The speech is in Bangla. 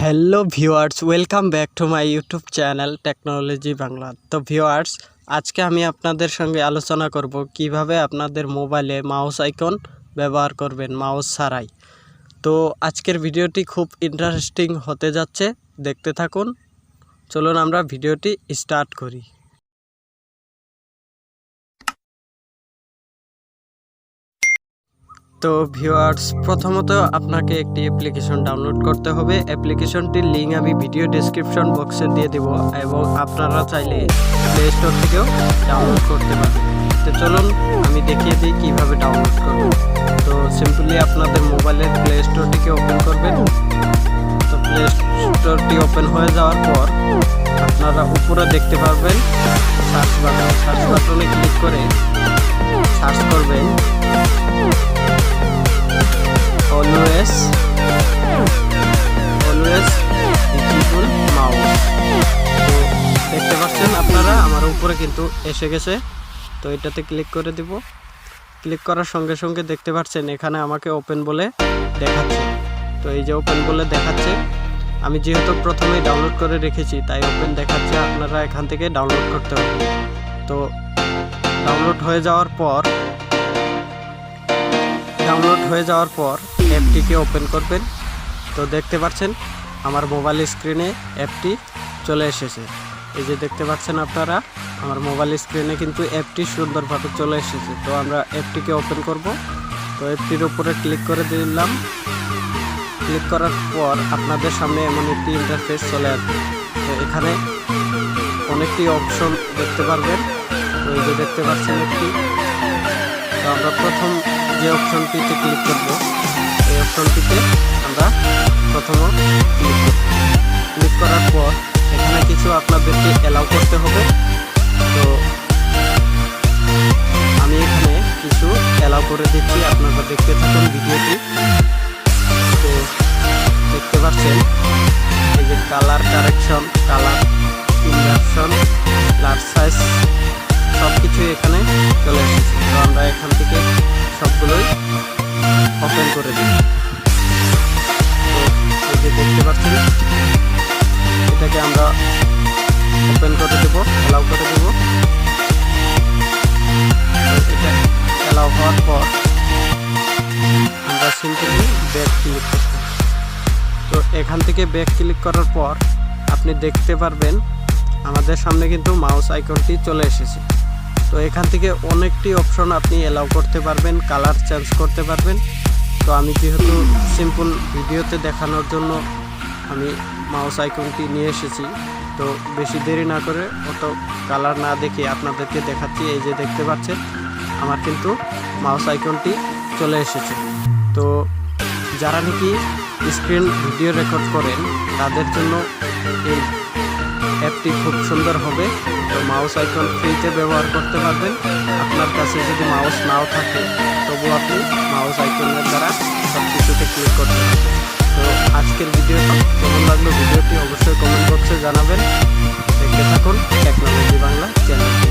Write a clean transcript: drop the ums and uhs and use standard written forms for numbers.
Hello viewers, welcome back to my YouTube channel technology Bangla. তো ভিউয়ার্স, আজকে আমি আপনাদের সঙ্গে আলোচনা করব কিভাবে আপনাদের মোবাইলে মাউস আইকন ব্যবহার করবেন মাউস ছাড়াই। তো আজকের ভিডিওটি খুব ইন্টারেস্টিং হতে যাচ্ছে, দেখতে থাকুন। চলুন আমরা ভিডিওটি স্টার্ট করি। তো ভিউয়ার্স, প্রথমত আপনাকে একটি অ্যাপ্লিকেশন ডাউনলোড করতে হবে। অ্যাপ্লিকেশনটির লিঙ্ক আমি ভিডিও ডেসক্রিপশন বক্সে দিয়ে দেব এবং আপনারা চাইলে প্লে স্টোর থেকেও ডাউনলোড করতে পারেন। তো চলুন আমি দেখিয়ে দিই কীভাবে ডাউনলোড করবেন। তো সিম্পলি আপনাদের মোবাইলের প্লে স্টোরটিকে ওপেন করবেন। তো প্লে স্টোরটি ওপেন হয়ে যাওয়ার পর আপনারা উপরে দেখতে পারবেন সার্চ বাটন। সার্চ বাটনে ক্লিক করে সার্চ করবেন অলওয়েজ ডিজিটাল মাউস। তো দেখতে পাচ্ছেন আপনারা আমার উপরে কিন্তু এসে গেছে। তো এটাতে ক্লিক করে দিব। ক্লিক করার সঙ্গে সঙ্গে দেখতে পাচ্ছেন এখানে আমাকে ওপেন বলে দেখাচ্ছে। তো এই যে ওপেন বলে দেখাচ্ছে, আমি যেহেতু প্রথমেই ডাউনলোড করে রেখেছি তাই ওপেন দেখাচ্ছে। আপনারা এখান থেকে ডাউনলোড করতে হবে। তো ডাউনলোড হয়ে যাওয়ার পর অ্যাপটিকে ওপেন করবেন। তো দেখতে পাচ্ছেন আমার মোবাইল স্ক্রিনে অ্যাপটি চলে এসেছে। এই যে দেখতে পাচ্ছেন আপনারা আমার মোবাইল স্ক্রিনে কিন্তু অ্যাপটি সুন্দরভাবে চলে এসেছে। তো আমরা অ্যাপটিকে ওপেন করব। তো অ্যাপটির উপরে ক্লিক করে দিলাম। ক্লিক করার পর আপনাদের সামনে এমন একটি ইন্টারফেস চলে আসবে। তো এখানে অনেকটি অপশন দেখতে পারবেন। তো এই যে দেখতে পাচ্ছেন একটি। তো আমরা প্রথম যে অপশনটিতে ক্লিক করব, এই অপশনটিতে আমরা প্রথমে ক্লিক করার পর এখানে কিছু আপনাদেরকে অ্যালাউ করতে হবে। তো আমি এখানে কিছু অ্যালাউ করে দিচ্ছি, আপনারা দেখতে থাকুন ভিডিওটি। তো দেখতে পাচ্ছেন এই যে colour correction, colour inversion, large size সব কিছুই এখানে চলে এসেছে। তো আমরা এখান থেকে সবগুলোই ওপেন করে দিই। তো এই যে দেখতে পাচ্ছেন এটাকে আমরা ওপেন করে দেব, অ্যালাউ করে দেব। এটা অ্যালাউ হওয়ার পর আমরা সিম্পলি ব্যাক ক্লিক করব। তো এখান থেকে ব্যাক ক্লিক করার পর আপনি দেখতে পারবেন আমাদের সামনে কিন্তু মাউস আইকনটি চলে এসেছে। তো এখান থেকে অনেকটি অপশন আপনি অ্যালাউ করতে পারবেন, কালার চেঞ্জ করতে পারবেন। তো আমি যেহেতু সিম্পল ভিডিওতে দেখানোর জন্য আমি মাউস আইকনটি নিয়ে এসেছি, তো বেশি দেরি না করে অত কালার না দেখে আপনাদেরকে দেখাচ্ছি। এই যে দেখতে পাচ্ছেন আমার কিন্তু মাউস আইকনটি চলে এসেছে। তো যারা নাকি স্ক্রিন ভিডিও রেকর্ড করেন তাদের জন্য এই অ্যাপটি খুব সুন্দর হবে। তো মাউস আইকন ফ্রিতে ব্যবহার করতে পারবেন। আপনার কাছে যদি মাউস নাও থাকে তবু আপনি মাউস আইকনের দ্বারা সব কিছুতে ক্লিক করতে পারবেন। তো আজকের ভিডিওটা কেমন লাগলো ভিডিওটি অবশ্যই কমেন্ট বক্সে জানাবেন। দেখতে থাকুন টেকনোলজি বাংলা চ্যানেলটি।